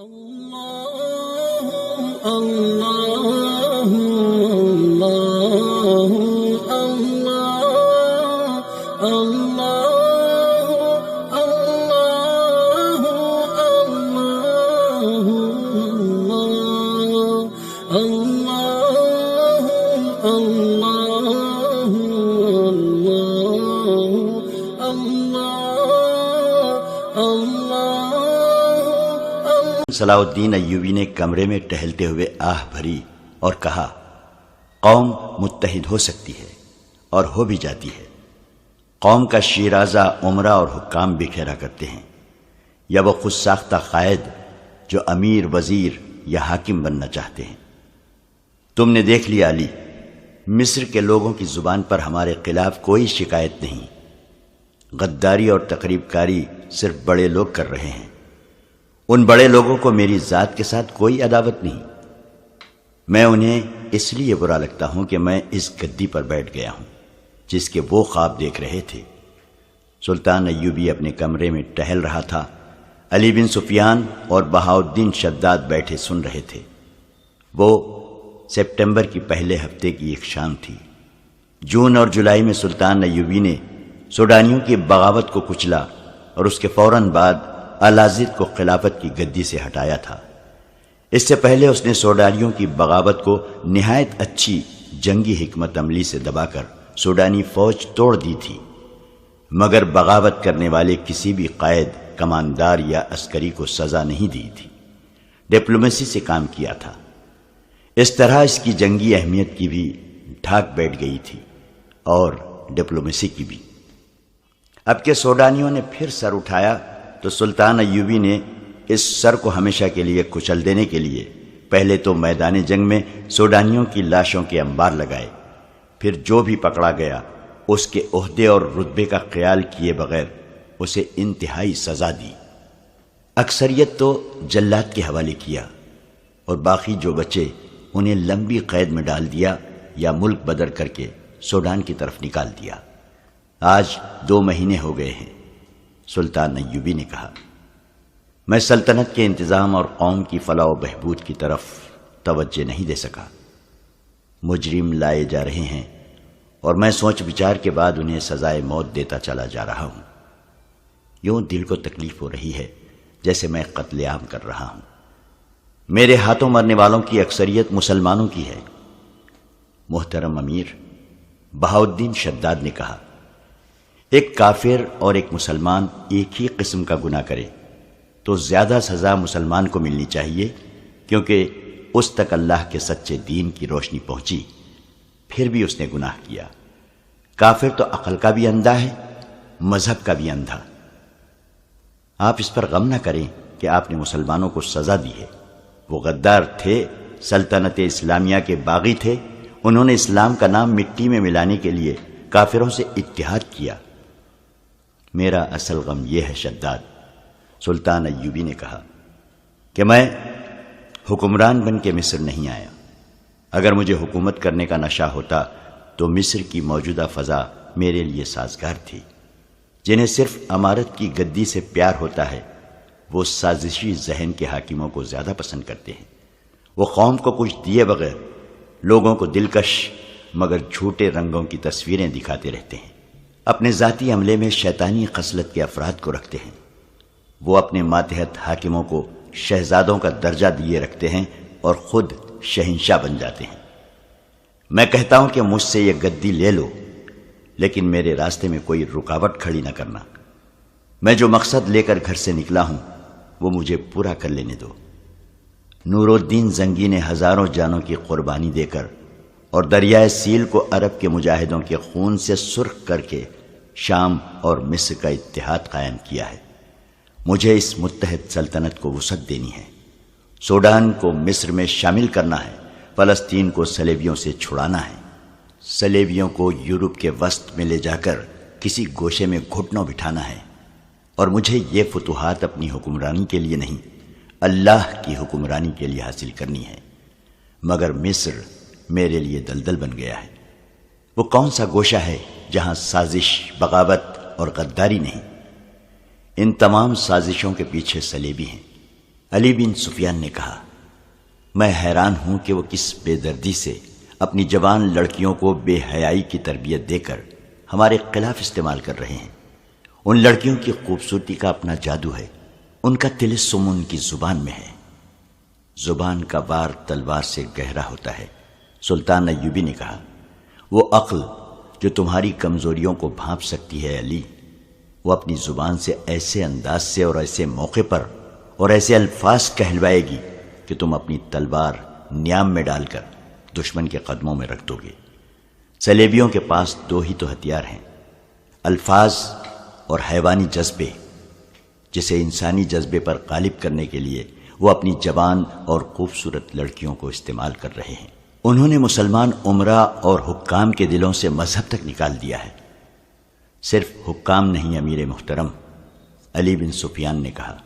اللہ اللہ اللہ اللہ اللہ صلاح الدین ایوبی نے کمرے میں ٹہلتے ہوئے آہ بھری اور کہا، قوم متحد ہو سکتی ہے اور ہو بھی جاتی ہے۔ قوم کا شیرازہ عمرہ اور حکام بکھیرا کرتے ہیں، یا وہ خود ساختہ قائد جو امیر، وزیر یا حاکم بننا چاہتے ہیں۔ تم نے دیکھ لیا علی، مصر کے لوگوں کی زبان پر ہمارے خلاف کوئی شکایت نہیں۔ غداری اور تقریب کاری صرف بڑے لوگ کر رہے ہیں۔ ان بڑے لوگوں کو میری ذات کے ساتھ کوئی عداوت نہیں۔ میں انہیں اس لیے برا لگتا ہوں کہ میں اس گدی پر بیٹھ گیا ہوں جس کے وہ خواب دیکھ رہے تھے۔ سلطان ایوبی اپنے کمرے میں ٹہل رہا تھا۔ علی بن سفیان اور بہاؤالدین شداد بیٹھے سن رہے تھے۔ وہ سپٹمبر کی پہلے ہفتے کی ایک شام تھی۔ جون اور جولائی میں سلطان ایوبی نے سوڈانیوں کی بغاوت کو کچلا اور اس کے فوراً بعد الازد کو خلافت کی گدی سے ہٹایا تھا۔ اس سے پہلے اس نے سوڈانیوں کی بغاوت کو نہایت اچھی جنگی حکمت عملی سے دبا کر سوڈانی فوج توڑ دی تھی، مگر بغاوت کرنے والے کسی بھی قائد، کماندار یا عسکری کو سزا نہیں دی تھی۔ ڈپلومیسی سے کام کیا تھا۔ اس طرح اس کی جنگی اہمیت کی بھی ڈھاک بیٹھ گئی تھی اور ڈپلومیسی کی بھی۔ اب کہ سوڈانیوں نے پھر سر اٹھایا تو سلطان ایوبی نے اس سر کو ہمیشہ کے لیے کچل دینے کے لیے پہلے تو میدان جنگ میں سوڈانیوں کی لاشوں کے انبار لگائے، پھر جو بھی پکڑا گیا اس کے عہدے اور رتبے کا خیال کیے بغیر اسے انتہائی سزا دی۔ اکثریت تو جلاد کے حوالے کیا اور باقی جو بچے انہیں لمبی قید میں ڈال دیا یا ملک بدر کر کے سوڈان کی طرف نکال دیا۔ آج 2 مہینے ہو گئے ہیں۔ سلطان ایوبی نے کہا، میں سلطنت کے انتظام اور قوم کی فلاح و بہبود کی طرف توجہ نہیں دے سکا۔ مجرم لائے جا رہے ہیں اور میں سوچ بچار کے بعد انہیں سزائے موت دیتا چلا جا رہا ہوں۔ یوں دل کو تکلیف ہو رہی ہے جیسے میں قتل عام کر رہا ہوں۔ میرے ہاتھوں مرنے والوں کی اکثریت مسلمانوں کی ہے۔ محترم امیر، بہاؤالدین شداد نے کہا، ایک کافر اور ایک مسلمان ایک ہی قسم کا گناہ کرے تو زیادہ سزا مسلمان کو ملنی چاہیے، کیونکہ اس تک اللہ کے سچے دین کی روشنی پہنچی، پھر بھی اس نے گناہ کیا۔ کافر تو عقل کا بھی اندھا ہے، مذہب کا بھی اندھا۔ آپ اس پر غم نہ کریں کہ آپ نے مسلمانوں کو سزا دی ہے۔ وہ غدار تھے، سلطنت اسلامیہ کے باغی تھے۔ انہوں نے اسلام کا نام مٹی میں ملانے کے لیے کافروں سے اتحاد کیا۔ میرا اصل غم یہ ہے شداد، سلطان ایوبی نے کہا، کہ میں حکمران بن کے مصر نہیں آیا۔ اگر مجھے حکومت کرنے کا نشہ ہوتا تو مصر کی موجودہ فضا میرے لیے سازگار تھی۔ جنہیں صرف امارت کی گدی سے پیار ہوتا ہے وہ سازشی ذہن کے حاکموں کو زیادہ پسند کرتے ہیں۔ وہ قوم کو کچھ دیے بغیر لوگوں کو دلکش مگر جھوٹے رنگوں کی تصویریں دکھاتے رہتے ہیں۔ اپنے ذاتی عملے میں شیطانی خصلت کے افراد کو رکھتے ہیں۔ وہ اپنے ماتحت حاکموں کو شہزادوں کا درجہ دیے رکھتے ہیں اور خود شہنشاہ بن جاتے ہیں۔ میں کہتا ہوں کہ مجھ سے یہ گدی لے لو، لیکن میرے راستے میں کوئی رکاوٹ کھڑی نہ کرنا۔ میں جو مقصد لے کر گھر سے نکلا ہوں وہ مجھے پورا کر لینے دو۔ نور الدین زنگی نے ہزاروں جانوں کی قربانی دے کر اور دریائے سیل کو عرب کے مجاہدوں کے خون سے سرخ کر کے شام اور مصر کا اتحاد قائم کیا ہے۔ مجھے اس متحد سلطنت کو وسعت دینی ہے۔ سوڈان کو مصر میں شامل کرنا ہے، فلسطین کو صلیبیوں سے چھڑانا ہے، صلیبیوں کو یورپ کے وسط میں لے جا کر کسی گوشے میں گھٹنوں بٹھانا ہے، اور مجھے یہ فتوحات اپنی حکمرانی کے لیے نہیں، اللہ کی حکمرانی کے لیے حاصل کرنی ہے۔ مگر مصر میرے لیے دلدل بن گیا ہے۔ وہ کون سا گوشہ ہے جہاں سازش، بغاوت اور غداری نہیں؟ ان تمام سازشوں کے پیچھے صلیبی ہیں۔ علی بن سفیان نے کہا، میں حیران ہوں کہ وہ کس بے دردی سے اپنی جوان لڑکیوں کو بے حیائی کی تربیت دے کر ہمارے خلاف استعمال کر رہے ہیں۔ ان لڑکیوں کی خوبصورتی کا اپنا جادو ہے، ان کا طلسم ان کی زبان میں ہے۔ زبان کا وار تلوار سے گہرا ہوتا ہے۔ سلطان ایوبی نے کہا، وہ عقل جو تمہاری کمزوریوں کو بھانپ سکتی ہے علی، وہ اپنی زبان سے ایسے انداز سے اور ایسے موقع پر اور ایسے الفاظ کہلوائے گی کہ تم اپنی تلوار نیام میں ڈال کر دشمن کے قدموں میں رکھ دو گے۔ صلیبیوں کے پاس دو ہی تو ہتھیار ہیں، الفاظ اور حیوانی جذبے، جسے انسانی جذبے پر غالب کرنے کے لیے وہ اپنی جوان اور خوبصورت لڑکیوں کو استعمال کر رہے ہیں۔ انہوں نے مسلمان امراء اور حکام کے دلوں سے مذہب تک نکال دیا ہے۔ صرف حکام نہیں امیر محترم، علی بن سفیان نے کہا،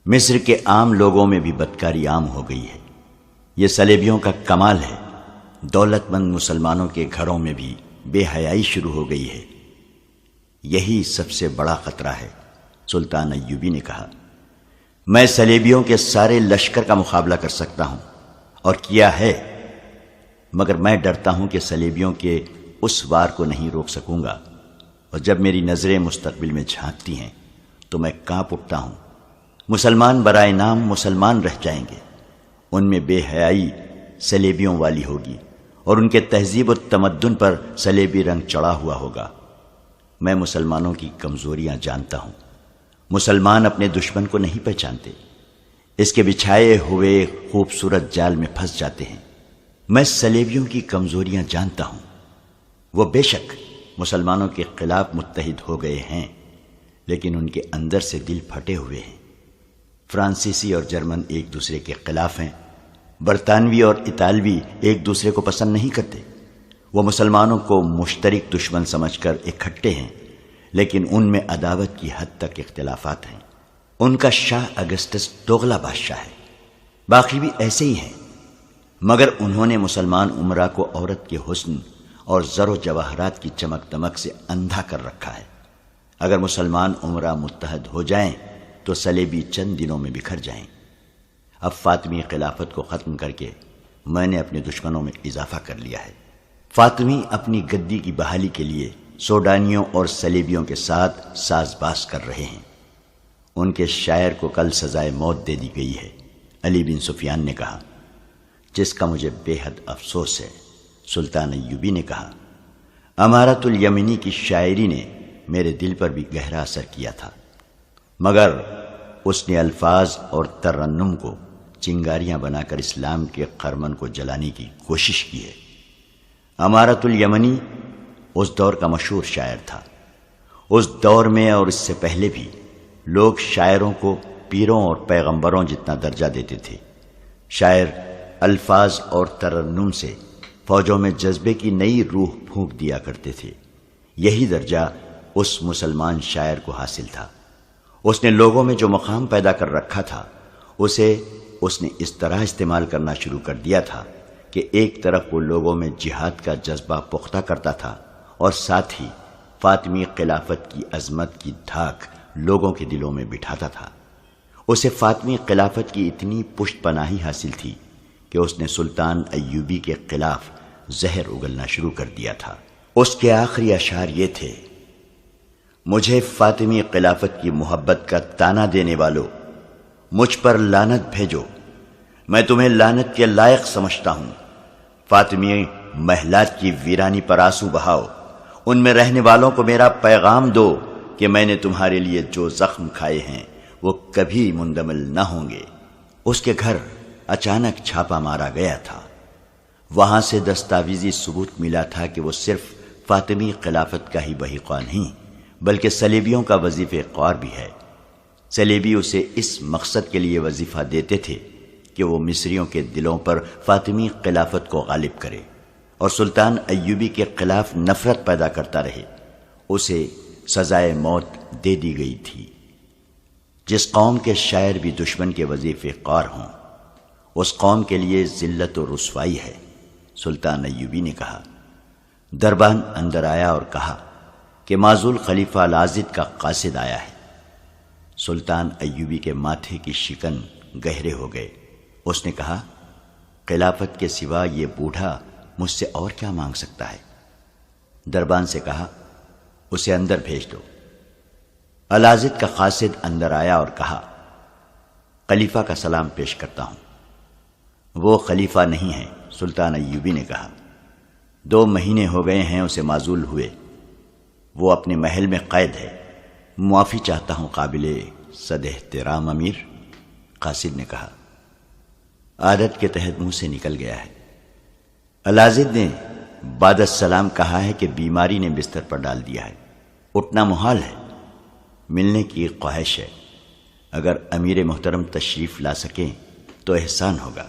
مصر کے عام لوگوں میں بھی بدکاری عام ہو گئی ہے۔ یہ صلیبیوں کا کمال ہے۔ دولت مند مسلمانوں کے گھروں میں بھی بے حیائی شروع ہو گئی ہے۔ یہی سب سے بڑا خطرہ ہے۔ سلطان ایوبی نے کہا، میں صلیبیوں کے سارے لشکر کا مقابلہ کر سکتا ہوں اور کیا ہے، مگر میں ڈرتا ہوں کہ صلیبیوں کے اس وار کو نہیں روک سکوں گا، اور جب میری نظریں مستقبل میں جھانکتی ہیں تو میں کانپ اٹھتا ہوں۔ مسلمان برائے نام مسلمان رہ جائیں گے، ان میں بے حیائی صلیبیوں والی ہوگی اور ان کے تہذیب و تمدن پر صلیبی رنگ چڑھا ہوا ہوگا۔ میں مسلمانوں کی کمزوریاں جانتا ہوں۔ مسلمان اپنے دشمن کو نہیں پہچانتے، اس کے بچھائے ہوئے خوبصورت جال میں پھنس جاتے ہیں۔ میں صلیبیوں کی کمزوریاں جانتا ہوں۔ وہ بے شک مسلمانوں کے خلاف متحد ہو گئے ہیں، لیکن ان کے اندر سے دل پھٹے ہوئے ہیں۔ فرانسیسی اور جرمن ایک دوسرے کے خلاف ہیں، برطانوی اور اطالوی ایک دوسرے کو پسند نہیں کرتے۔ وہ مسلمانوں کو مشترک دشمن سمجھ کر اکٹھے ہیں، لیکن ان میں عداوت کی حد تک اختلافات ہیں۔ ان کا شاہ اگسٹس دوغلا بادشاہ ہے، باقی بھی ایسے ہی ہیں، مگر انہوں نے مسلمان امراء کو عورت کے حسن اور زر و جواہرات کی چمک دمک سے اندھا کر رکھا ہے۔ اگر مسلمان امراء متحد ہو جائیں تو صلیبی چند دنوں میں بکھر جائیں۔ اب فاطمی خلافت کو ختم کر کے میں نے اپنے دشمنوں میں اضافہ کر لیا ہے۔ فاطمی اپنی گدی کی بحالی کے لیے سوڈانیوں اور صلیبیوں کے ساتھ ساز باز کر رہے ہیں۔ ان کے شاعر کو کل سزائے موت دے دی گئی ہے۔ علی بن سفیان نے کہا، جس کا مجھے بے حد افسوس ہے۔ سلطان ایوبی نے کہا، امارت الیمنی کی شاعری نے میرے دل پر بھی گہرا اثر کیا تھا، مگر اس نے الفاظ اور ترنم کو چنگاریاں بنا کر اسلام کے خرمن کو جلانے کی کوشش کی ہے۔ امارت الیمنی اس دور کا مشہور شاعر تھا۔ اس دور میں اور اس سے پہلے بھی لوگ شاعروں کو پیروں اور پیغمبروں جتنا درجہ دیتے تھے۔ شاعر الفاظ اور ترنم سے فوجوں میں جذبے کی نئی روح پھونک دیا کرتے تھے۔ یہی درجہ اس مسلمان شاعر کو حاصل تھا۔ اس نے لوگوں میں جو مقام پیدا کر رکھا تھا اسے اس نے اس طرح استعمال کرنا شروع کر دیا تھا کہ ایک طرف وہ لوگوں میں جہاد کا جذبہ پختہ کرتا تھا اور ساتھ ہی فاطمی خلافت کی عظمت کی دھاک لوگوں کے دلوں میں بٹھاتا تھا۔ اسے فاطمی خلافت کی اتنی پشت پناہی حاصل تھی کہ اس نے سلطان ایوبی کے خلاف زہر اگلنا شروع کر دیا تھا۔ اس کے آخری اشعار یہ تھے، مجھے فاطمی خلافت کی محبت کا تانا دینے والو، مجھ پر لعنت بھیجو، میں تمہیں لعنت کے لائق سمجھتا ہوں۔ فاطمی محلات کی ویرانی پر آنسو بہاؤ، ان میں رہنے والوں کو میرا پیغام دو کہ میں نے تمہارے لیے جو زخم کھائے ہیں وہ کبھی مندمل نہ ہوں گے۔ اس کے گھر اچانک چھاپا مارا گیا تھا۔ وہاں سے دستاویزی ثبوت ملا تھا کہ وہ صرف فاطمی خلافت کا ہی بحقہ نہیں بلکہ صلیبیوں کا وظیفہ خوار بھی ہے۔ صلیبی اسے اس مقصد کے لیے وظیفہ دیتے تھے کہ وہ مصریوں کے دلوں پر فاطمی خلافت کو غالب کرے اور سلطان ایوبی کے خلاف نفرت پیدا کرتا رہے۔ اسے سزائے موت دے دی گئی تھی۔ جس قوم کے شاعر بھی دشمن کے وظیفے خوار ہوں اس قوم کے لیے ذلت و رسوائی ہے۔ سلطان ایوبی نے کہا۔ دربان اندر آیا اور کہا کہ معزول خلیفہ لازد کا قاصد آیا ہے۔ سلطان ایوبی کے ماتھے کی شکن گہرے ہو گئے۔ اس نے کہا، خلافت کے سوا یہ بوڑھا مجھ سے اور کیا مانگ سکتا ہے؟ دربان سے کہا، اسے اندر بھیج دو۔ الازد کا قاصد اندر آیا اور کہا، خلیفہ کا سلام پیش کرتا ہوں۔ وہ خلیفہ نہیں ہے، سلطان ایوبی نے کہا۔ 2 مہینے ہو گئے ہیں اسے معزول ہوئے، وہ اپنے محل میں قید ہے۔ معافی چاہتا ہوں قابل صد احترام امیر، قاصد نے کہا۔ عادت کے تحت منہ سے نکل گیا ہے۔ الازد نے بعد السلام کہا ہے کہ بیماری نے بستر پر ڈال دیا ہے، اٹھنا محال ہے، ملنے کی خواہش ہے، اگر امیر محترم تشریف لا سکیں تو احسان ہوگا۔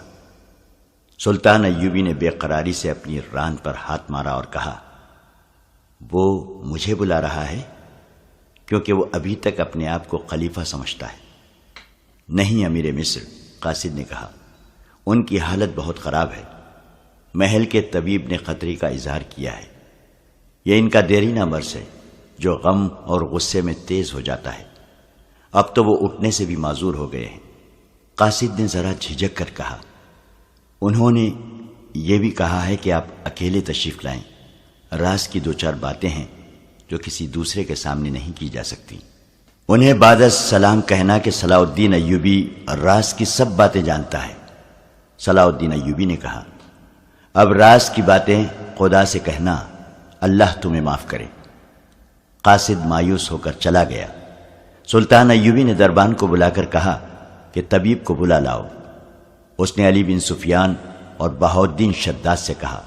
سلطان ایوبی نے بے قراری سے اپنی ران پر ہاتھ مارا اور کہا، وہ مجھے بلا رہا ہے کیونکہ وہ ابھی تک اپنے آپ کو خلیفہ سمجھتا ہے۔ نہیں امیر مصر، قاصد نے کہا، ان کی حالت بہت خراب ہے۔ محل کے طبیب نے خطرے کا اظہار کیا ہے۔ یہ ان کا دیرینہ مرض ہے جو غم اور غصے میں تیز ہو جاتا ہے۔ اب تو وہ اٹھنے سے بھی معذور ہو گئے ہیں۔ قاصد نے ذرا جھجک کر کہا، انہوں نے یہ بھی کہا ہے کہ آپ اکیلے تشریف لائیں، راز کی 2-4 باتیں ہیں جو کسی دوسرے کے سامنے نہیں کی جا سکتی۔ انہیں بعد السلام کہنا کہ صلاح الدین ایوبی راز کی سب باتیں جانتا ہے۔ صلاح الدین ایوبی نے کہا، اب راز کی باتیں خدا سے کہنا، اللہ تمہیں معاف کرے۔ قاصد مایوس ہو کر چلا گیا۔ سلطان ایوبی نے دربان کو بلا کر کہا کہ طبیب کو بلا لاؤ۔ اس نے علی بن سفیان اور بہاؤالدین شداد سے کہا،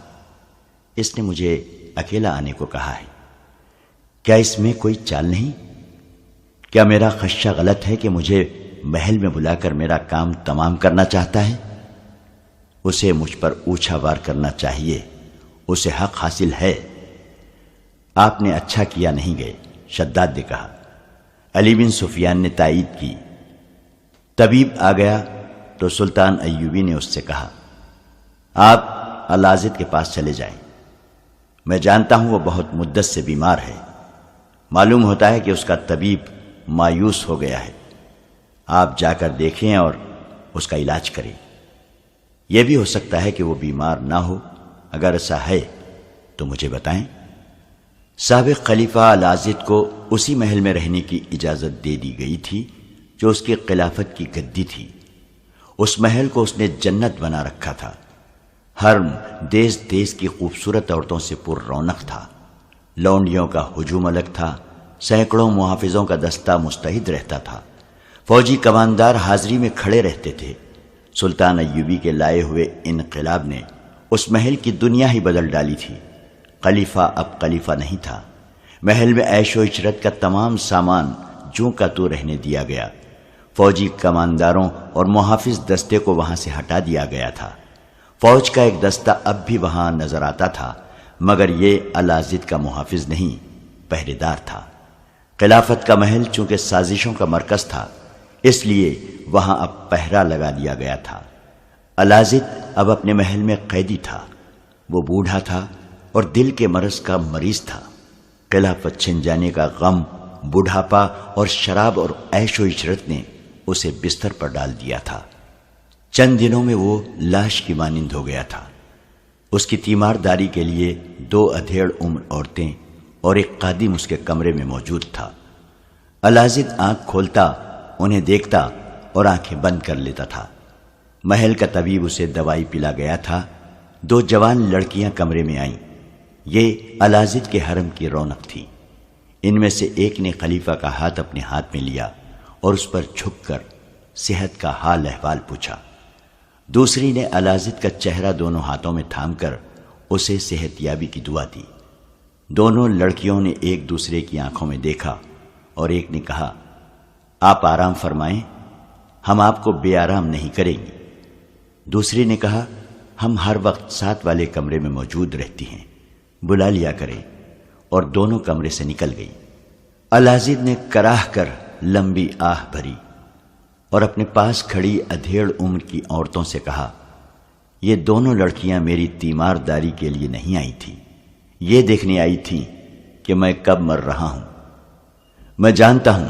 اس نے مجھے اکیلا آنے کو کہا ہے، کیا اس میں کوئی چال نہیں؟ کیا میرا خدشہ غلط ہے کہ مجھے محل میں بلا کر میرا کام تمام کرنا چاہتا ہے؟ اسے مجھ پر اوچھا وار کرنا چاہیے، اسے حق حاصل ہے۔ آپ نے اچھا کیا نہیں گئے، شداد نے کہا۔ علی بن سفیان نے تائید کی۔ طبیب آ گیا تو سلطان ایوبی نے اس سے کہا، آپ الازد کے پاس چلے جائیں، میں جانتا ہوں وہ بہت مدت سے بیمار ہے، معلوم ہوتا ہے کہ اس کا طبیب مایوس ہو گیا ہے، آپ جا کر دیکھیں اور اس کا علاج کریں۔ یہ بھی ہو سکتا ہے کہ وہ بیمار نہ ہو، اگر ایسا ہے تو مجھے بتائیں۔ سابق خلیفہ الازد کو اسی محل میں رہنے کی اجازت دے دی گئی تھی جو اس کی خلافت کی گدی تھی۔ اس محل کو اس نے جنت بنا رکھا تھا۔ ہر دیس دیس کی خوبصورت عورتوں سے پر رونق تھا۔ لونڈیوں کا ہجوم الگ تھا، سینکڑوں محافظوں کا دستہ مستعد رہتا تھا، فوجی کماندار حاضری میں کھڑے رہتے تھے۔ سلطان ایوبی کے لائے ہوئے انقلاب نے اس محل کی دنیا ہی بدل ڈالی تھی۔ خلیفہ اب خلیفہ نہیں تھا۔ محل میں عیش و عشرت کا تمام سامان جوں کا تو رہنے دیا گیا۔ فوجی کمانداروں اور محافظ دستے کو وہاں سے ہٹا دیا گیا تھا۔ فوج کا ایک دستہ اب بھی وہاں نظر آتا تھا، مگر یہ الازد کا محافظ نہیں، پہرے دار تھا۔ خلافت کا محل چونکہ سازشوں کا مرکز تھا، اس لیے وہاں اب پہرا لگا دیا گیا تھا۔ الازد اب اپنے محل میں قیدی تھا۔ وہ بوڑھا تھا اور دل کے مرض کا مریض تھا۔ خلافت چھن جانے کا غم، بڑھاپا اور شراب اور عیش و عشرت نے اسے بستر پر ڈال دیا تھا۔ چند دنوں میں وہ لاش کی مانند ہو گیا تھا۔ اس کی تیمار داری کے لیے 2 ادھیڑ عمر عورتیں اور ایک خادم اس کے کمرے میں موجود تھا۔ الازد آنکھ کھولتا، انہیں دیکھتا اور آنکھیں بند کر لیتا تھا۔ محل کا طبیب اسے دوائی پلا گیا تھا۔ 2 جوان لڑکیاں کمرے میں آئیں۔ یہ الازد کے حرم کی رونق تھی۔ ان میں سے ایک نے خلیفہ کا ہاتھ اپنے ہاتھ میں لیا اور اس پر جھک کر صحت کا حال احوال پوچھا۔ دوسری نے الازد کا چہرہ دونوں ہاتھوں میں تھام کر اسے صحت یابی کی دعا دی۔ دونوں لڑکیوں نے ایک دوسرے کی آنکھوں میں دیکھا اور ایک نے کہا، آپ آرام فرمائیں، ہم آپ کو بے آرام نہیں کریں گے۔ دوسری نے کہا، ہم ہر وقت ساتھ والے کمرے میں موجود رہتی ہیں، بلا لیا کریں، اور دونوں کمرے سے نکل گئی۔ الازد نے کراہ کر لمبی آہ بھری اور اپنے پاس کھڑی ادھیڑ عمر کی عورتوں سے کہا، یہ دونوں لڑکیاں میری تیمار داری کے لیے نہیں آئی تھیں، یہ دیکھنے آئی تھیں کہ میں کب مر رہا ہوں۔ میں جانتا ہوں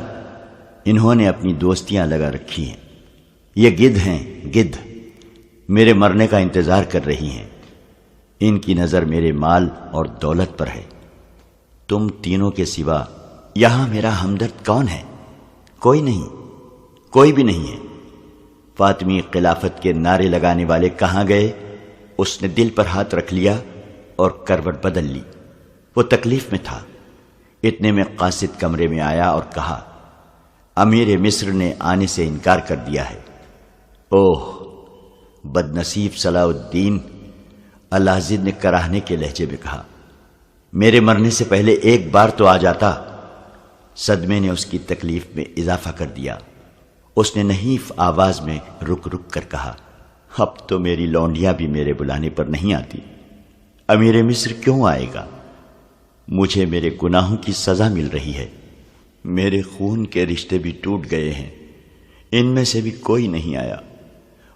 انہوں نے اپنی دوستیاں لگا رکھی ہیں، یہ گدھ ہیں، گدھ میرے مرنے کا انتظار کر رہی ہیں۔ ان کی نظر میرے مال اور دولت پر ہے۔ تم تینوں کے سوا یہاں میرا ہمدرد کون ہے؟ کوئی نہیں، کوئی بھی نہیں ہے۔ فاطمی خلافت کے نعرے لگانے والے کہاں گئے؟ اس نے دل پر ہاتھ رکھ لیا اور کروٹ بدل لی۔ وہ تکلیف میں تھا۔ اتنے میں قاصد کمرے میں آیا اور کہا، امیر مصر نے آنے سے انکار کر دیا ہے۔ اوہ بد نصیب صلاح الدین، الازد نے کراہنے کے لہجے میں کہا، میرے مرنے سے پہلے ایک بار تو آ جاتا۔ صدمے نے اس کی تکلیف میں اضافہ کر دیا۔ اس نے نحیف آواز میں رک رک کر کہا، اب تو میری لونڈیاں بھی میرے بلانے پر نہیں آتی۔ امیر مصر کیوں آئے گا؟ مجھے میرے گناہوں کی سزا مل رہی ہے۔ میرے خون کے رشتے بھی ٹوٹ گئے ہیں، ان میں سے بھی کوئی نہیں آیا۔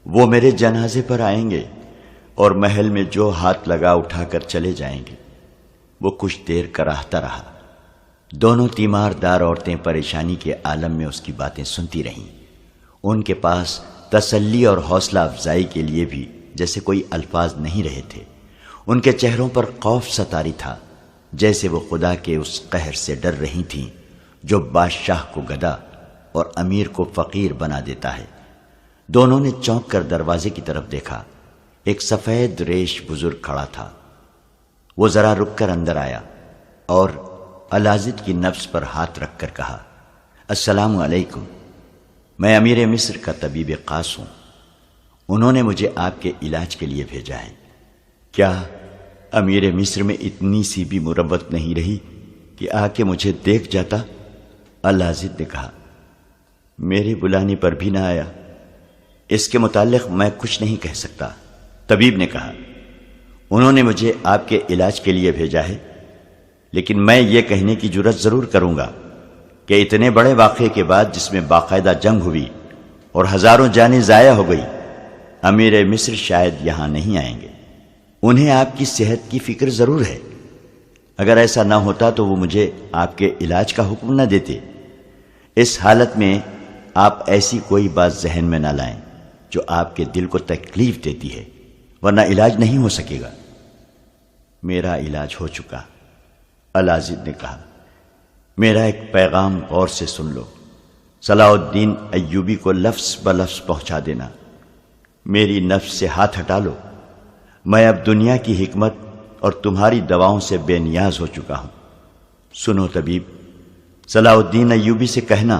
وہ میرے جنازے پر آئیں گے اور محل میں جو ہاتھ لگا اٹھا کر چلے جائیں گے۔ وہ کچھ دیر کراہتا رہا۔ دونوں تیمار دار عورتیں پریشانی کے عالم میں اس کی باتیں سنتی رہیں۔ ان کے پاس تسلی اور حوصلہ افزائی کے لیے بھی جیسے کوئی الفاظ نہیں رہے تھے۔ ان کے چہروں پر خوف ستاری تھا، جیسے وہ خدا کے اس قہر سے ڈر رہی تھیں جو بادشاہ کو گدا اور امیر کو فقیر بنا دیتا ہے۔ دونوں نے چونک کر دروازے کی طرف دیکھا۔ ایک سفید ریش بزرگ کھڑا تھا۔ وہ ذرا رک کر اندر آیا اور الازد کی نفس پر ہاتھ رکھ کر کہا، السلام علیکم، میں امیر مصر کا طبیب خاص ہوں۔ انہوں نے مجھے آپ کے علاج کے لیے بھیجا ہے۔ کیا امیر مصر میں اتنی سی بھی مروت نہیں رہی کہ آ کے مجھے دیکھ جاتا؟ الازد نے کہا، میرے بلانے پر بھی نہ آیا۔ اس کے متعلق میں کچھ نہیں کہہ سکتا، طبیب نے کہا۔ انہوں نے مجھے آپ کے علاج کے لیے بھیجا ہے، لیکن میں یہ کہنے کی جرات ضرور کروں گا کہ اتنے بڑے واقعے کے بعد جس میں باقاعدہ جنگ ہوئی اور ہزاروں جانیں ضائع ہو گئی، امیر مصر شاید یہاں نہیں آئیں گے۔ انہیں آپ کی صحت کی فکر ضرور ہے۔ اگر ایسا نہ ہوتا تو وہ مجھے آپ کے علاج کا حکم نہ دیتے۔ اس حالت میں آپ ایسی کوئی بات ذہن میں نہ لائیں جو آپ کے دل کو تکلیف دیتی ہے، ورنہ علاج نہیں ہو سکے گا۔ میرا علاج ہو چکا، الازد نے کہا۔ میرا ایک پیغام غور سے سن لو۔ صلاح الدین ایوبی کو لفظ بلفظ پہنچا دینا۔ میری نفس سے ہاتھ ہٹا لو۔ میں اب دنیا کی حکمت اور تمہاری دواؤں سے بے نیاز ہو چکا ہوں۔ سنو طبیب، صلاح الدین ایوبی سے کہنا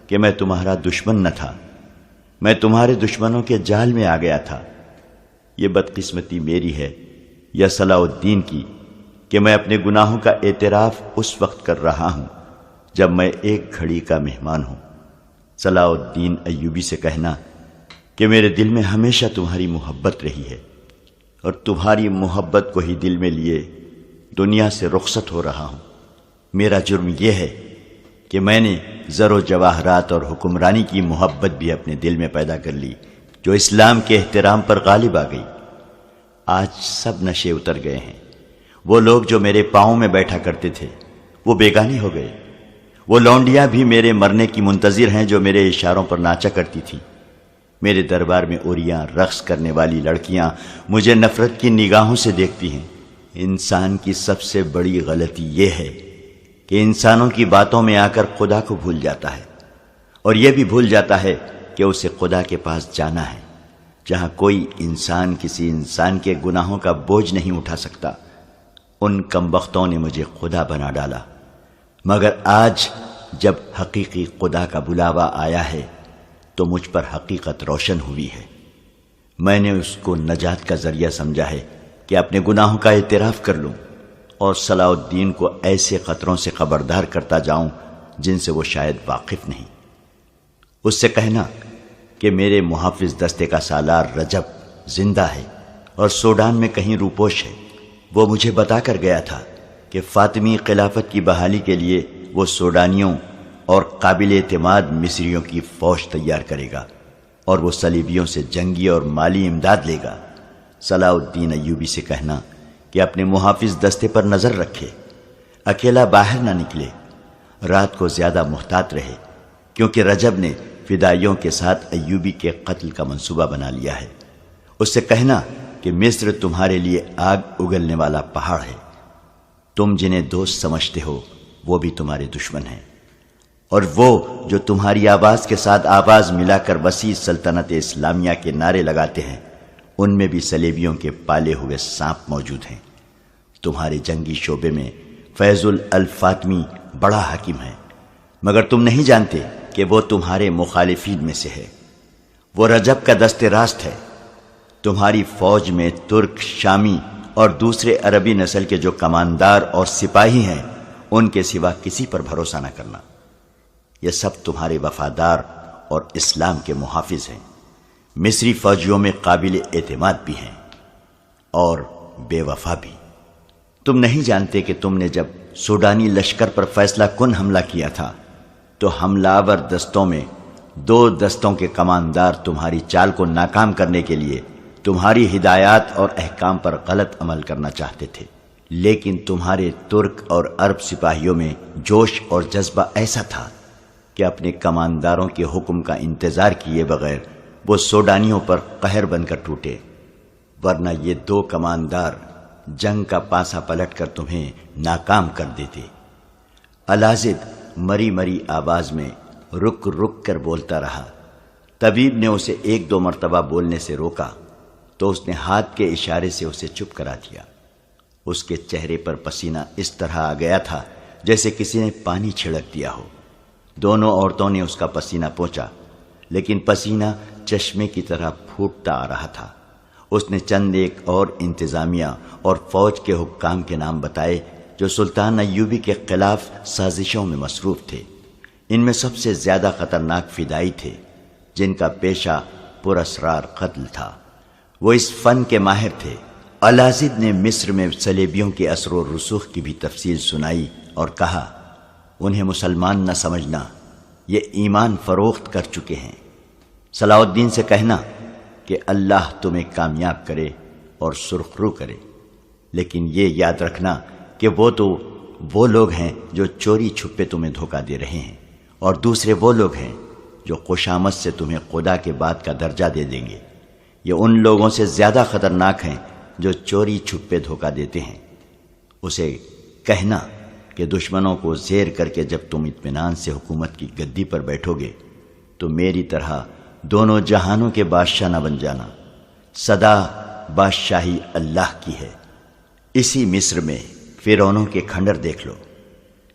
کہ میں تمہارا دشمن نہ تھا، میں تمہارے دشمنوں کے جال میں آ گیا تھا۔ یہ بدقسمتی میری ہے یا صلاح الدین کی کہ میں اپنے گناہوں کا اعتراف اس وقت کر رہا ہوں جب میں ایک گھڑی کا مہمان ہوں۔ صلاح الدین ایوبی سے کہنا کہ میرے دل میں ہمیشہ تمہاری محبت رہی ہے اور تمہاری محبت کو ہی دل میں لیے دنیا سے رخصت ہو رہا ہوں۔ میرا جرم یہ ہے کہ میں نے زر و جواہرات اور حکمرانی کی محبت بھی اپنے دل میں پیدا کر لی جو اسلام کے احترام پر غالب آ گئی۔ آج سب نشے اتر گئے ہیں۔ وہ لوگ جو میرے پاؤں میں بیٹھا کرتے تھے وہ بیگانے ہو گئے۔ وہ لونڈیاں بھی میرے مرنے کی منتظر ہیں جو میرے اشاروں پر ناچا کرتی تھی۔ میرے دربار میں اوریاں رقص کرنے والی لڑکیاں مجھے نفرت کی نگاہوں سے دیکھتی ہیں۔ انسان کی سب سے بڑی غلطی یہ ہے کہ انسانوں کی باتوں میں آ کر خدا کو بھول جاتا ہے، اور یہ بھی بھول جاتا ہے کہ اسے خدا کے پاس جانا ہے جہاں کوئی انسان کسی انسان کے گناہوں کا بوجھ نہیں اٹھا سکتا۔ ان کمبختوں نے مجھے خدا بنا ڈالا، مگر آج جب حقیقی خدا کا بلاوا آیا ہے تو مجھ پر حقیقت روشن ہوئی ہے۔ میں نے اس کو نجات کا ذریعہ سمجھا ہے کہ اپنے گناہوں کا اعتراف کر لوں اور صلاح الدین کو ایسے خطروں سے خبردار کرتا جاؤں جن سے وہ شاید واقف نہیں۔ اس سے کہنا کہ میرے محافظ دستے کا سالار رجب زندہ ہے اور سوڈان میں کہیں روپوش ہے۔ وہ مجھے بتا کر گیا تھا کہ فاطمی خلافت کی بحالی کے لیے وہ سوڈانیوں اور قابل اعتماد مصریوں کی فوج تیار کرے گا اور وہ صلیبیوں سے جنگی اور مالی امداد لے گا۔ صلاح الدین ایوبی سے کہنا کہ اپنے محافظ دستے پر نظر رکھے، اکیلا باہر نہ نکلے، رات کو زیادہ محتاط رہے، کیونکہ رجب نے فدائیوں کے ساتھ ایوبی کے قتل کا منصوبہ بنا لیا ہے۔ اس سے کہنا کہ مصر تمہارے لیے آگ اگلنے والا پہاڑ ہے، تم جنہیں دوست سمجھتے ہو وہ بھی تمہارے دشمن ہیں، اور وہ جو تمہاری آواز کے ساتھ آواز ملا کر وسیع سلطنت اسلامیہ کے نعرے لگاتے ہیں، ان میں بھی صلیبیوں کے پالے ہوئے سانپ موجود ہیں۔ تمہارے جنگی شعبے میں فیض الفاطمی بڑا حکیم ہے، مگر تم نہیں جانتے کہ وہ تمہارے مخالفین میں سے ہے۔ وہ رجب کا دست راست ہے۔ تمہاری فوج میں ترک، شامی اور دوسرے عربی نسل کے جو کماندار اور سپاہی ہیں، ان کے سوا کسی پر بھروسہ نہ کرنا۔ یہ سب تمہارے وفادار اور اسلام کے محافظ ہیں۔ مصری فوجیوں میں قابل اعتماد بھی ہیں اور بے وفا بھی۔ تم نہیں جانتے کہ تم نے جب سوڈانی لشکر پر فیصلہ کن حملہ کیا تھا تو حملہ آور دستوں میں 2 دستوں کے کماندار تمہاری چال کو ناکام کرنے کے لیے تمہاری ہدایات اور احکام پر غلط عمل کرنا چاہتے تھے، لیکن تمہارے ترک اور عرب سپاہیوں میں جوش اور جذبہ ایسا تھا کہ اپنے کمانداروں کے حکم کا انتظار کیے بغیر وہ سوڈانیوں پر قہر بن کر ٹوٹے، ورنہ یہ 2 کماندار جنگ کا پاسا پلٹ کر تمہیں ناکام کر دیتے۔ الازد مری مری آواز میں رک رک کر بولتا رہا۔ طبیب نے اسے 1-2 مرتبہ بولنے سے روکا تو اس نے ہاتھ کے اشارے سے اسے چپ کرا دیا۔ اس کے چہرے پر پسینہ اس طرح آ گیا تھا جیسے کسی نے پانی چھڑک دیا ہو۔ دونوں عورتوں نے اس کا پسینہ پوچھا، لیکن پسینہ چشمے کی طرح پھوٹتا آ رہا تھا۔ اس نے چند ایک اور انتظامیہ اور فوج کے حکام کے نام بتائے جو سلطان ایوبی کے خلاف سازشوں میں مصروف تھے۔ ان میں سب سے زیادہ خطرناک فدائی تھے جن کا پیشہ پر اسرار قتل تھا۔ وہ اس فن کے ماہر تھے۔ الازد نے مصر میں صلیبیوں کے اثر و رسوخ کی بھی تفصیل سنائی اور کہا، انہیں مسلمان نہ سمجھنا، یہ ایمان فروخت کر چکے ہیں۔ صلاح الدین سے کہنا کہ اللہ تمہیں کامیاب کرے اور سرخ رو کرے، لیکن یہ یاد رکھنا کہ وہ تو وہ لوگ ہیں جو چوری چھپے تمہیں دھوکہ دے رہے ہیں، اور دوسرے وہ لوگ ہیں جو خوشامد سے تمہیں خدا کے بعد کا درجہ دے دیں گے۔ یہ ان لوگوں سے زیادہ خطرناک ہیں جو چوری چھپے دھوکہ دیتے ہیں۔ اسے کہنا کہ دشمنوں کو زیر کر کے جب تم اطمینان سے حکومت کی گدی پر بیٹھو گے تو میری طرح دونوں جہانوں کے بادشاہ نہ بن جانا، سدا بادشاہی اللہ کی ہے۔ اسی مصر میں فرعونوں کے کھنڈر دیکھ لو،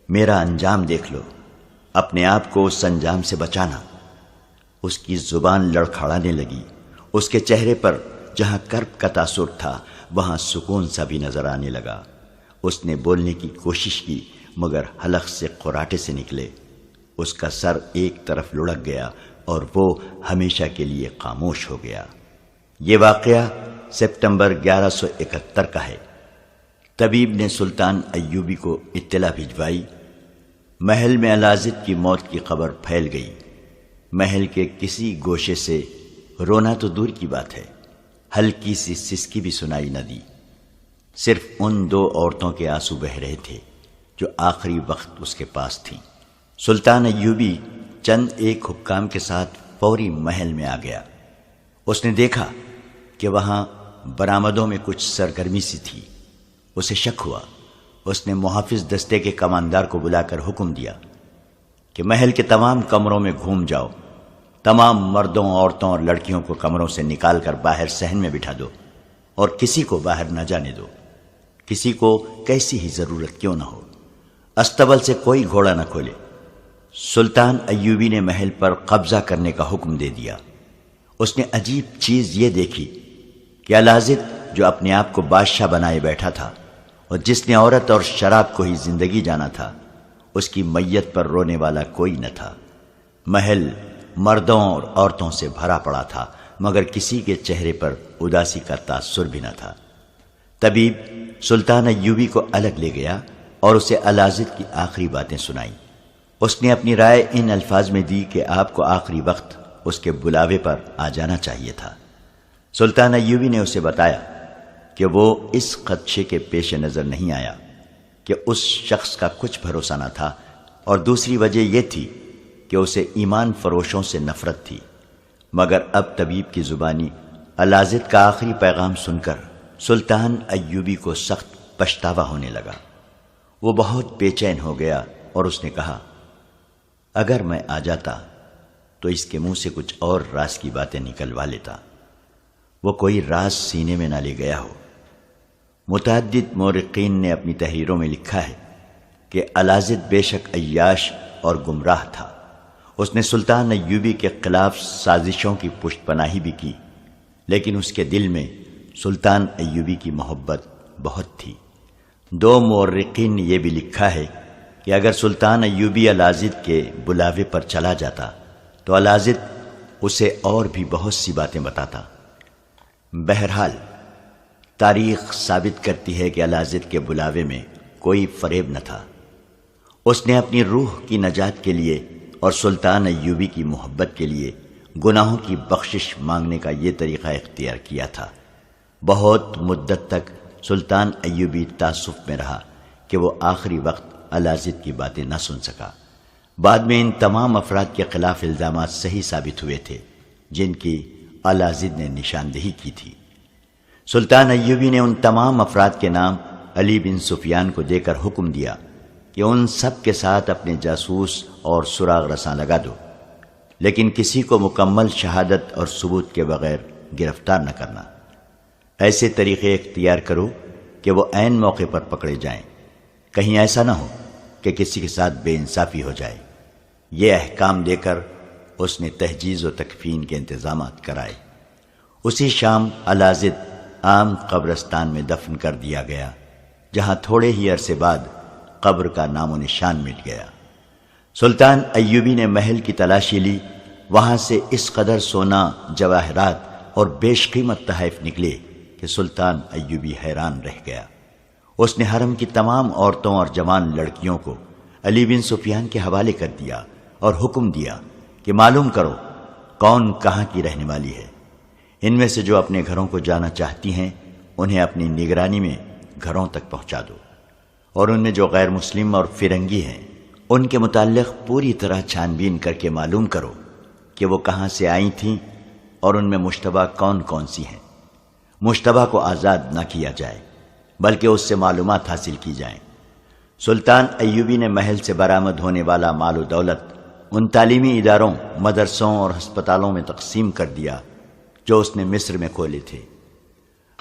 میرا انجام دیکھ لو، اپنے آپ کو اس انجام سے بچانا۔ اس کی زبان لڑکھڑانے لگی۔ اس کے چہرے پر جہاں کرب کا تاثر تھا وہاں سکون سا بھی نظر آنے لگا۔ اس نے بولنے کی کوشش کی مگر حلق سے قراٹے سے نکلے۔ اس کا سر ایک طرف لڑک گیا اور وہ ہمیشہ کے لیے خاموش ہو گیا۔ یہ واقعہ سپتمبر 1171 کا ہے۔ طبیب نے سلطان ایوبی کو اطلاع بھجوائی۔ محل میں الازد کی موت کی خبر پھیل گئی۔ محل کے کسی گوشے سے رونا تو دور کی بات ہے، ہلکی سی سسکی بھی سنائی نہ دی۔ صرف ان 2 عورتوں کے آنسو بہہ رہے تھے جو آخری وقت اس کے پاس تھیں۔ سلطان ایوبی چند ایک حکام کے ساتھ فوری محل میں آ گیا۔ اس نے دیکھا کہ وہاں برآمدوں میں کچھ سرگرمی سی تھی۔ اسے شک ہوا۔ اس نے محافظ دستے کے کماندار کو بلا کر حکم دیا کہ محل کے تمام کمروں میں گھوم جاؤ، تمام مردوں، عورتوں اور لڑکیوں کو کمروں سے نکال کر باہر صحن میں بٹھا دو اور کسی کو باہر نہ جانے دو، کسی کو کیسی ہی ضرورت کیوں نہ ہو۔ استبل سے کوئی گھوڑا نہ کھولے۔ سلطان ایوبی نے محل پر قبضہ کرنے کا حکم دے دیا۔ اس نے عجیب چیز یہ دیکھی کہ الازد جو اپنے آپ کو بادشاہ بنائے بیٹھا تھا اور جس نے عورت اور شراب کو ہی زندگی جانا تھا، اس کی میت پر رونے والا کوئی نہ تھا۔ محل مردوں اور عورتوں سے بھرا پڑا تھا مگر کسی کے چہرے پر اداسی کا تاثر بھی نہ تھا۔ طبیب سلطان ایوبی کو الگ لے گیا اور اسے الازد کی آخری باتیں سنائیں۔ اس نے اپنی رائے ان الفاظ میں دی کہ آپ کو آخری وقت اس کے بلاوے پر آ جانا چاہیے تھا۔ سلطان ایوبی نے اسے بتایا کہ وہ اس خدشے کے پیش نظر نہیں آیا کہ اس شخص کا کچھ بھروسہ نہ تھا، اور دوسری وجہ یہ تھی کہ اسے ایمان فروشوں سے نفرت تھی، مگر اب طبیب کی زبانی الازد کا آخری پیغام سن کر سلطان ایوبی کو سخت پچھتاوا ہونے لگا۔ وہ بہت بے چین ہو گیا اور اس نے کہا، اگر میں آ جاتا تو اس کے منہ سے کچھ اور راز کی باتیں نکلوا لیتا، وہ کوئی راز سینے میں نہ لے گیا ہو۔ متعدد مورخین نے اپنی تحریروں میں لکھا ہے کہ الازد بے شک عیاش اور گمراہ تھا، اس نے سلطان ایوبی کے خلاف سازشوں کی پشت پناہی بھی کی، لیکن اس کے دل میں سلطان ایوبی کی محبت بہت تھی۔ دو مورخین نے یہ بھی لکھا ہے کہ اگر سلطان ایوبی الازد کے بلاوے پر چلا جاتا تو الازد اسے اور بھی بہت سی باتیں بتاتا۔ بہرحال تاریخ ثابت کرتی ہے کہ الازد کے بلاوے میں کوئی فریب نہ تھا۔ اس نے اپنی روح کی نجات کے لیے اور سلطان ایوبی کی محبت کے لیے گناہوں کی بخشش مانگنے کا یہ طریقہ اختیار کیا تھا۔ بہت مدت تک سلطان ایوبی تعسف میں رہا کہ وہ آخری وقت الازد کی باتیں نہ سن سکا۔ بعد میں ان تمام افراد کے خلاف الزامات صحیح ثابت ہوئے تھے جن کی الازد نے نشاندہی کی تھی۔ سلطان ایوبی نے ان تمام افراد کے نام علی بن سفیان کو دے کر حکم دیا کہ ان سب کے ساتھ اپنے جاسوس اور سراغ رساں لگا دو، لیکن کسی کو مکمل شہادت اور ثبوت کے بغیر گرفتار نہ کرنا۔ ایسے طریقے اختیار کرو کہ وہ عین موقع پر پکڑے جائیں، کہیں ایسا نہ ہو کہ کسی کے ساتھ بے انصافی ہو جائے۔ یہ احکام دے کر اس نے تحجیز و تکفین کے انتظامات کرائے۔ اسی شام الازد عام قبرستان میں دفن کر دیا گیا، جہاں تھوڑے ہی عرصے بعد قبر کا نام و نشان مٹ گیا۔ سلطان ایوبی نے محل کی تلاشی لی، وہاں سے اس قدر سونا، جواہرات اور بیش قیمت تحائف نکلے کہ سلطان ایوبی حیران رہ گیا۔ اس نے حرم کی تمام عورتوں اور جوان لڑکیوں کو علی بن سفیان کے حوالے کر دیا اور حکم دیا کہ معلوم کرو کون کہاں کی رہنے والی ہے۔ ان میں سے جو اپنے گھروں کو جانا چاہتی ہیں انہیں اپنی نگرانی میں گھروں تک پہنچا دو، اور ان میں جو غیر مسلم اور فرنگی ہیں ان کے متعلق پوری طرح چھان بین کر کے معلوم کرو کہ وہ کہاں سے آئی تھیں اور ان میں مشتبہ کون کون سی ہیں۔ مشتبہ کو آزاد نہ کیا جائے بلکہ اس سے معلومات حاصل کی جائیں۔ سلطان ایوبی نے محل سے برآمد ہونے والا مال و دولت ان تعلیمی اداروں، مدرسوں اور ہسپتالوں میں تقسیم کر دیا جو اس نے مصر میں کھولے تھے۔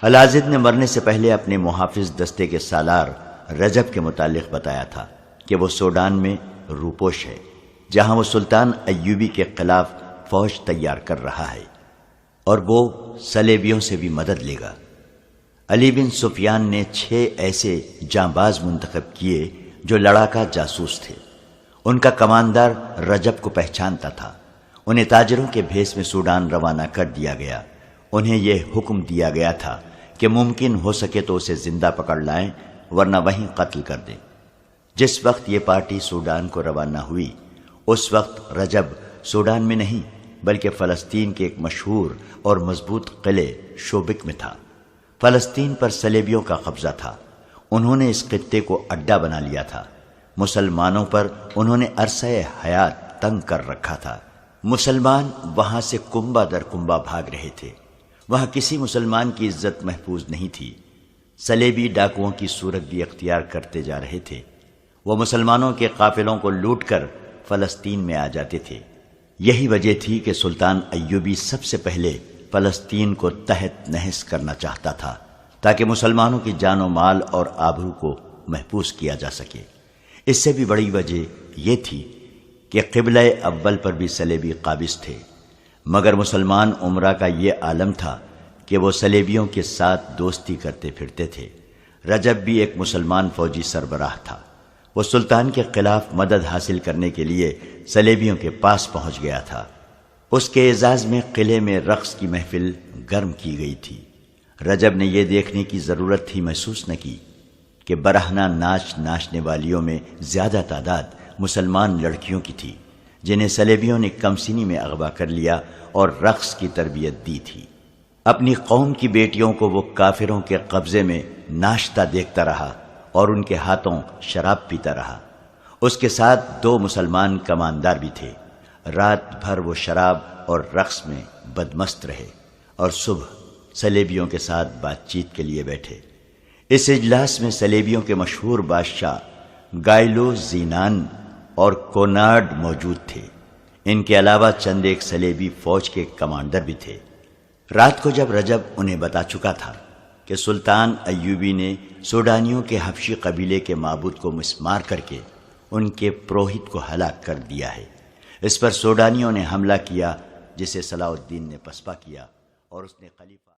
الازد نے مرنے سے پہلے اپنے محافظ دستے کے سالار رجب کے متعلق بتایا تھا کہ وہ سوڈان میں روپوش ہے، جہاں وہ سلطان ایوبی کے خلاف فوج تیار کر رہا ہے اور وہ صلیبیوں سے بھی مدد لے گا۔ علی بن سفیان نے 6 ایسے جانباز منتخب کیے جو لڑاکا جاسوس تھے۔ ان کا کماندار رجب کو پہچانتا تھا۔ انہیں تاجروں کے بھیس میں سوڈان روانہ کر دیا گیا۔ انہیں یہ حکم دیا گیا تھا کہ ممکن ہو سکے تو اسے زندہ پکڑ لائیں ورنہ وہیں قتل کر دیں۔ جس وقت یہ پارٹی سوڈان کو روانہ ہوئی اس وقت رجب سوڈان میں نہیں بلکہ فلسطین کے ایک مشہور اور مضبوط قلعے شوبک میں تھا۔ فلسطین پر صلیبیوں کا قبضہ تھا۔ انہوں نے اس خطے کو اڈا بنا لیا تھا۔ مسلمانوں پر انہوں نے عرصہ حیات تنگ کر رکھا تھا۔ مسلمان وہاں سے کنبہ در کنبہ بھاگ رہے تھے۔ وہاں کسی مسلمان کی عزت محفوظ نہیں تھی۔ صلیبی ڈاکوؤں کی صورت بھی اختیار کرتے جا رہے تھے۔ وہ مسلمانوں کے قافلوں کو لوٹ کر فلسطین میں آ جاتے تھے۔ یہی وجہ تھی کہ سلطان ایوبی سب سے پہلے فلسطین کو تحت نحس کرنا چاہتا تھا تاکہ مسلمانوں کی جان و مال اور آبرو کو محفوظ کیا جا سکے۔ اس سے بھی بڑی وجہ یہ تھی کہ قبلہ اول پر بھی صلیبی قابض تھے، مگر مسلمان امراء کا یہ عالم تھا کہ وہ صلیبیوں کے ساتھ دوستی کرتے پھرتے تھے۔ رجب بھی ایک مسلمان فوجی سربراہ تھا۔ وہ سلطان کے خلاف مدد حاصل کرنے کے لیے صلیبیوں کے پاس پہنچ گیا تھا۔ اس کے اعزاز میں قلعے میں رقص کی محفل گرم کی گئی تھی۔ رجب نے یہ دیکھنے کی ضرورت ہی محسوس نہ کی کہ برہنہ ناچ ناچنے والیوں میں زیادہ تعداد مسلمان لڑکیوں کی تھی جنہیں صلیبیوں نے کمسینی میں اغوا کر لیا اور رقص کی تربیت دی تھی۔ اپنی قوم کی بیٹیوں کو وہ کافروں کے قبضے میں ناشتا دیکھتا رہا اور ان کے ہاتھوں شراب پیتا رہا۔ اس کے ساتھ 2 مسلمان کماندار بھی تھے۔ رات بھر وہ شراب اور رقص میں بدمست رہے اور صبح سلیبیوں کے ساتھ بات چیت کے لیے بیٹھے۔ اس اجلاس میں سلیبیوں کے مشہور بادشاہ گائلو زینان اور کونارڈ موجود تھے۔ ان کے علاوہ چند ایک سلیبی فوج کے کمانڈر بھی تھے۔ رات کو جب رجب انہیں بتا چکا تھا کہ سلطان ایوبی نے سوڈانیوں کے حبشی قبیلے کے معبود کو مسمار کر کے ان کے پروہت کو ہلاک کر دیا ہے، اس پر سوڈانیوں نے حملہ کیا جسے صلاح الدین نے پسپا کیا اور اس نے خلیفہ